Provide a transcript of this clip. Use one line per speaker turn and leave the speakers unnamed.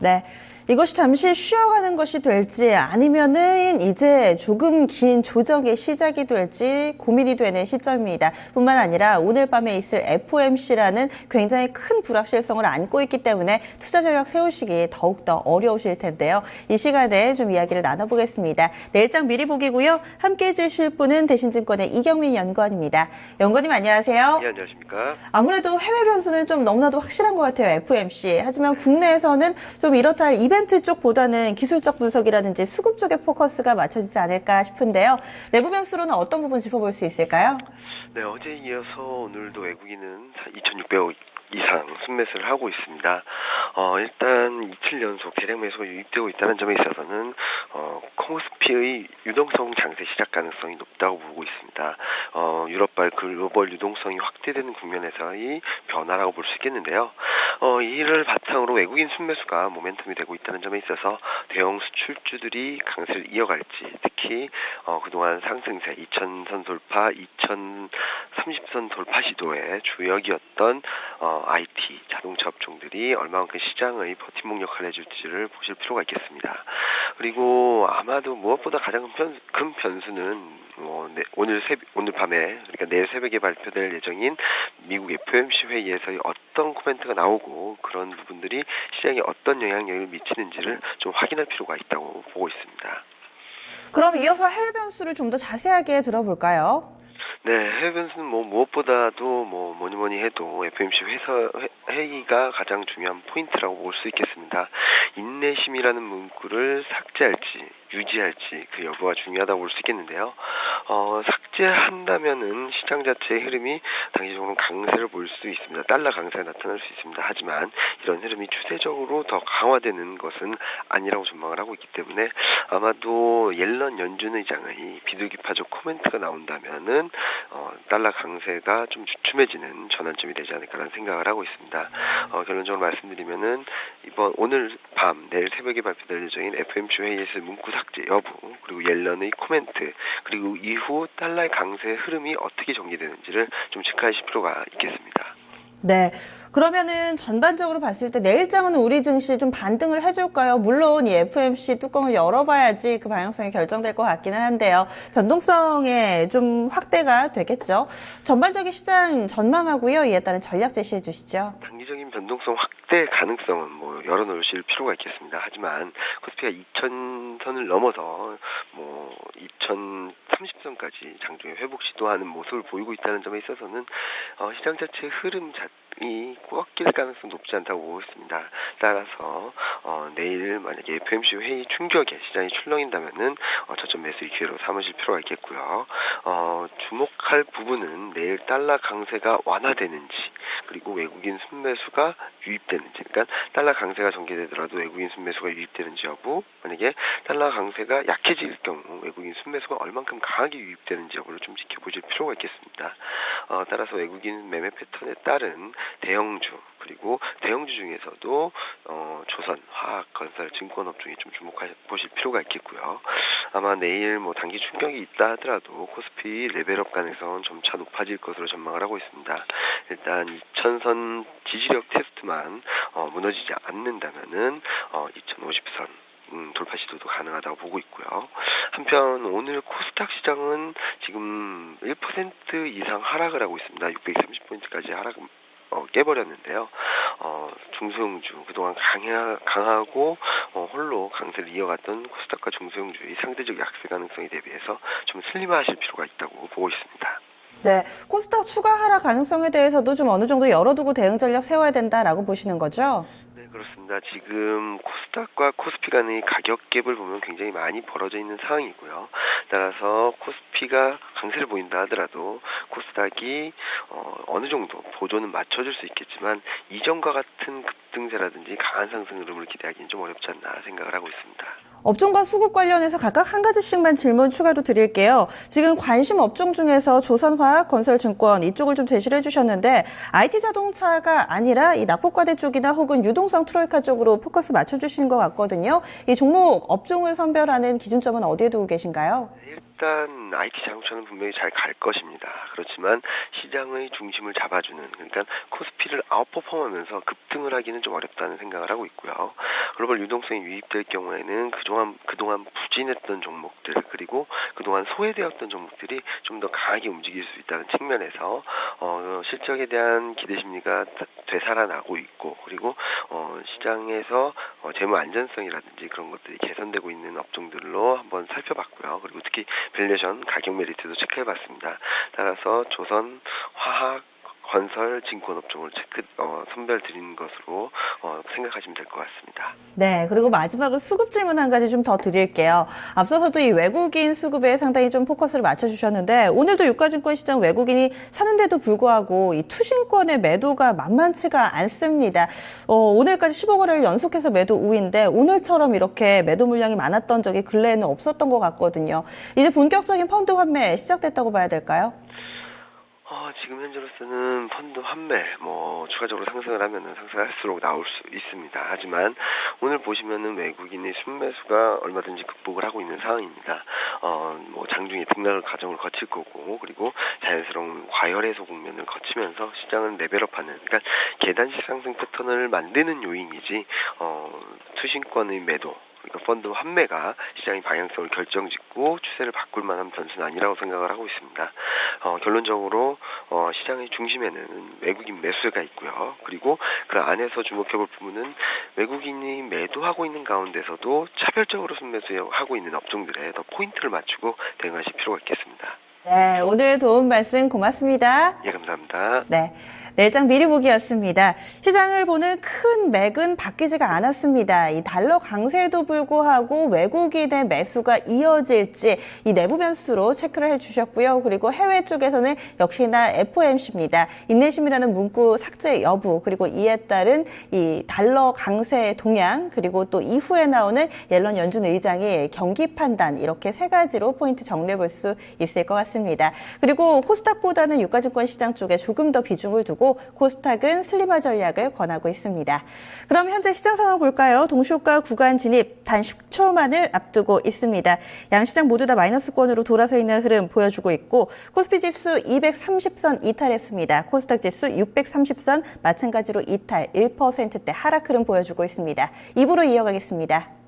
네. 이것이 잠시 쉬어가는 것이 될지 아니면은 이제 조금 긴 조정의 시작이 될지 고민이 되는 시점입니다. 뿐만 아니라 오늘 밤에 있을 FOMC라는 굉장히 큰 불확실성을 안고 있기 때문에 투자 전략 세우시기 더욱더 어려우실 텐데요. 이 시간에 좀 이야기를 나눠보겠습니다. 내일장 미리 보기고요. 함께 해주실 분은 대신증권의 이경민 연구원입니다. 연구원님 안녕하세요.
네, 안녕하십니까.
아무래도 해외 변수는 좀 너무나도 확실한 것 같아요. FOMC. 하지만 국내에서는 좀 이렇다 할 이벤트 쪽보다는 기술적 분석이라든지 수급 쪽에 포커스가 맞춰지지 않을까 싶은데요. 내부 변수로는 어떤 부분 짚어볼 수 있을까요?
네, 어제에 이어서 오늘도 외국인은 2,600억 이상 순매수를 하고 있습니다. 일단 이틀 연속 대량 매수가 유입되고 있다는 점에 있어서는 코스피의 유동성 장세 시작 가능성이 높다고 보고 있습니다. 유럽발 글로벌 유동성이 확대되는 국면에서의 변화라고 볼 수 있겠는데요. 이를 바탕으로 외국인 순매수가 모멘텀이 되고 있다는 점에 있어서 대형 수출주들이 강세를 이어갈지, 특히 그동안 상승세 2,000선 돌파, 2,030선 돌파 시도의 주역이었던 IT, 자동차 업종들이 얼마만큼 시장의 버팀목 역할을 해줄지를 보실 필요가 있겠습니다. 그리고 아마도 무엇보다 가장 큰 변수는 오늘 밤에, 그러니까 내일 새벽에 발표될 예정인 미국 FOMC 회의에서의 어떤 코멘트가 나오고 그런 부분들이 시장에 어떤 영향력을 미치는지를 좀 확인할 필요가 있다고 보고 있습니다.
그럼 이어서 해외 변수를 좀 더 자세하게 들어볼까요?
네, 해외 변수는 무엇보다도 뭐니 해도 FOMC 회의가 가장 중요한 포인트라고 볼 수 있겠습니다. 인내심이라는 문구를 삭제할지 유지할지 그 여부가 중요하다고 볼 수 있겠는데요. 삭제한다면은 시장 자체의 흐름이 단기적으로 강세를 볼 수 있습니다. 달러 강세가 나타날 수 있습니다. 하지만 이런 흐름이 추세적으로 더 강화되는 것은 아니라고 전망을 하고 있기 때문에 아마도 옐런 연준 의장의 비둘기파적 코멘트가 나온다면은 달러 강세가 좀 주춤해지는 전환점이 되지 않을까라는 생각을 하고 있습니다. 결론적으로 말씀드리면은 오늘 밤 내일 새벽에 발표될 예정인 FOMC 회의에서 문구 삭제 여부, 그리고 옐런의 코멘트, 그리고 이후 달러의 강세 흐름이 어떻게 전개되는지를 좀 체크하실 필요가 있겠습니다.
네. 그러면은 전반적으로 봤을 때 내일장은 우리 증시 좀 반등을 해줄까요? 물론 이 FOMC 뚜껑을 열어봐야지 그 방향성이 결정될 것 같기는 한데요. 변동성에 좀 확대가 되겠죠. 전반적인 시장 전망하고요. 이에 따른 전략 제시해 주시죠.
단기적인 변동성 확대 가능성은 열어놓으실 필요가 있겠습니다. 하지만 코스피가 2,000선을 넘어서 2,030선까지 장중에 회복 시도하는 모습을 보이고 있다는 점에 있어서는 시장 자체의 흐름 이 꺾일 가능성이 높지 않다고 보고 있습니다. 따라서 내일 만약에 FOMC 회의 충격에 시장이 출렁인다면은 저점 매수의 기회로 삼으실 필요가 있겠고요. 주목할 부분은 내일 달러 강세가 완화되는지, 그리고 외국인 순매수가 유입되는지, 그러니까 달러 강세가 전개되더라도 외국인 순매수가 유입되는지 여부, 만약에 달러 강세가 약해질 경우 외국인 순매수가 얼만큼 강하게 유입되는지 여부를 좀 지켜보실 필요가 있겠습니다. 따라서 외국인 매매 패턴에 따른 대형주, 그리고 대형주 중에서도 조선, 화학, 건설, 증권 업종에 좀 보실 필요가 있겠고요. 아마 내일 단기 충격이 있다 하더라도 코스피 레벨업 가능성은 점차 높아질 것으로 전망을 하고 있습니다. 일단 2,000선 지지력 테스트만 무너지지 않는다면은 2,050선 돌파 시도도 가능하다고 보고 있고요. 한편 오늘 코스닥 시장은 지금 1% 이상 하락을 하고 있습니다. 630포인트까지 깨버렸는데요. 중소형주, 그동안 강하고 홀로 강세를 이어갔던 코스닥과 중소형주의 상대적 약세 가능성에 대비해서 좀 슬림화하실 필요가 있다고 보고 있습니다.
네. 코스닥 추가 하락 가능성에 대해서도 좀 어느 정도 열어두고 대응 전략 세워야 된다라고 보시는 거죠?
네, 그렇습니다. 지금 코스닥과 코스피 간의 가격 갭을 보면 굉장히 많이 벌어져 있는 상황이고요. 따라서 코스피가 강세를 보인다 하더라도 코스닥이 어느 정도 보조는 맞춰줄 수 있겠지만 이전과 같은 급등세라든지 강한 상승 흐름을 기대하기는 좀 어렵지 않나 생각을 하고 있습니다.
업종과 수급 관련해서 각각 한 가지씩만 질문 추가로 드릴게요. 지금 관심 업종 중에서 조선화학, 건설증권 이쪽을 좀 제시를 해주셨는데 IT 자동차가 아니라 이 납품과대 쪽이나 혹은 유동성 트로이카 쪽으로 포커스 맞춰주신 것 같거든요. 이 종목 업종을 선별하는 기준점은 어디에 두고 계신가요?
일단 IT 자동차는 분명히 잘 갈 것입니다. 그렇지만 시장의 중심을 잡아주는, 그러니까 코스피를 아웃퍼폼하면서 급등을 하기는 좀 어렵다는 생각을 하고 있고요. 글로벌 유동성이 유입될 경우에는 그동안 부진했던 종목들, 그리고 그동안 소외되었던 종목들이 좀 더 강하게 움직일 수 있다는 측면에서 실적에 대한 기대 심리가 되살아나고 있고, 그리고 시장에서 재무 안전성이라든지 그런 것들이 개선되고 있는 업종들로 한번 살펴봤고요. 그리고 특히 밸류에이션 가격 메리트도 체크해봤습니다. 따라서 조선, 화학, 건설, 증권 업종을 선별 드리는 것으로 생각하시면 될 것 같습니다.
네, 그리고 마지막으로 수급 질문 한 가지 좀 더 드릴게요. 앞서서도 이 외국인 수급에 상당히 좀 포커스를 맞춰주셨는데 오늘도 유가증권 시장 외국인이 사는데도 불구하고 이 투신권의 매도가 만만치가 않습니다. 오늘까지 15거래일 연속해서 매도 우위인데 오늘처럼 이렇게 매도 물량이 많았던 적이 근래에는 없었던 것 같거든요. 이제 본격적인 펀드 환매 시작됐다고 봐야 될까요?
지금 현재로서는 펀드 환매, 추가적으로 상승을 하면은 상승할수록 나올 수 있습니다. 하지만 오늘 보시면은 외국인의 순매수가 얼마든지 극복을 하고 있는 상황입니다. 장중에 등락을 과정을 거칠 거고, 그리고 자연스러운 과열 해소 국면을 거치면서 시장은 레벨업하는, 그러니까 계단식 상승 패턴을 만드는 요인이지, 투신권의 매도, 그러니까 펀드 환매가 시장의 방향성을 결정짓고 추세를 바꿀 만한 변수는 아니라고 생각을 하고 있습니다. 결론적으로 시장의 중심에는 외국인 매수가 있고요. 그리고 그 안에서 주목해볼 부분은 외국인이 매도하고 있는 가운데서도 차별적으로 순매수하고 있는 업종들에 더 포인트를 맞추고 대응하실 필요가 있겠습니다.
네, 오늘 도움 말씀 고맙습니다.
예, 감사합니다.
네. 내일장 미리 보기였습니다. 시장을 보는 큰 맥은 바뀌지가 않았습니다. 이 달러 강세에도 불구하고 외국인의 매수가 이어질지 이 내부 변수로 체크를 해주셨고요. 그리고 해외 쪽에서는 역시나 FOMC입니다. 인내심이라는 문구 삭제 여부, 그리고 이에 따른 이 달러 강세 동향, 그리고 또 이후에 나오는 옐런 연준 의장의 경기 판단, 이렇게 세 가지로 포인트 정리해 볼 수 있을 것 같습니다. 그리고 코스닥보다는 유가증권 시장 쪽에 조금 더 비중을 두고 코스닥은 슬리머 전략을 권하고 있습니다. 그럼 현재 시장 상황 볼까요? 동시효과 구간 진입 단 10초만을 앞두고 있습니다. 양시장 모두 다 마이너스권으로 돌아서 있는 흐름 보여주고 있고 코스피 지수 230선 이탈했습니다. 코스닥 지수 630선 마찬가지로 이탈 1%대 하락 흐름 보여주고 있습니다. 2부로 이어가겠습니다.